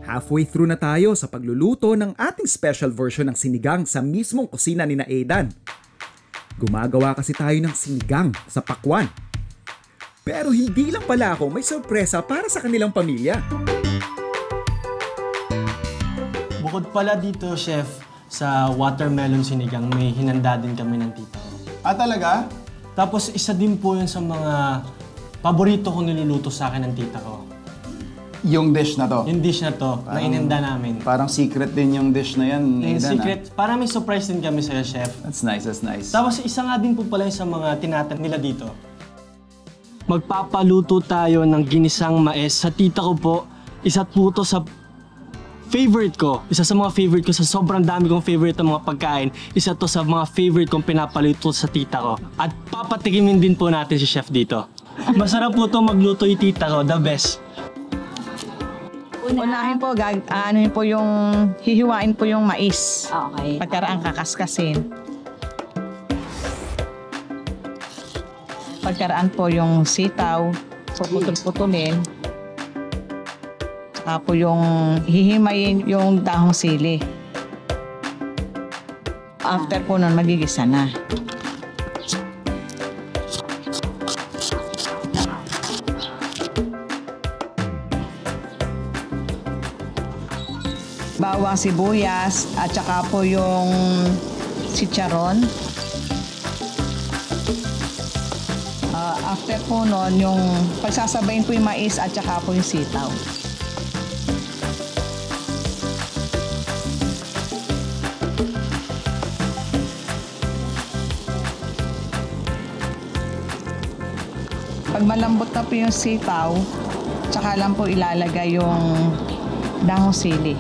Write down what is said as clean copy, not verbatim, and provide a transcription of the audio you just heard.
Halfway through na tayo sa pagluluto ng ating special version ng sinigang sa mismong kusina ni na Aidan. Gumagawa kasi tayo ng sinigang sa pakwan. Pero hindi lang pala ako may sorpresa para sa kanilang pamilya. Bukod pala dito, Chef, sa watermelon sinigang, may hinanda din kami ng tita ko. Ah, talaga? Tapos isa din po yun sa mga paborito ko niluluto sa akin ng tita ko. Yung dish na to? Yung dish na to, na inanda namin. Parang secret din yung dish na yan, Yung Aidan, secret, parang may surprise din kami sa'yo, Chef. That's nice, that's nice. Tapos isa nga din po pala yung sa mga tinatan nila dito. Magpapaluto tayo ng ginisang mais sa tita ko po. Isa po to sa favorite ko. Isa sa mga favorite ko sa sobrang dami kong favorite ng mga pagkain. Isa to sa mga favorite kong pinapaluto sa tita ko. At papatikimin din po natin si Chef dito. Masarap po to magluto yung tita ko, the best. Unahin po, hihiwain po yung mais. Okay. Pagkaraan kakaskasin. Pagkaraan po yung sitaw, puputol-putulin. Saka po yung hihimayin yung dahong sili. After po nun, magigisa na. Bawang sibuyas at saka po yung chicharon. After po nun, yung pagsasabayin po yung mais at saka po yung sitaw. Pag malambot na po yung sitaw, tsaka lang po ilalagay yung dahong sili.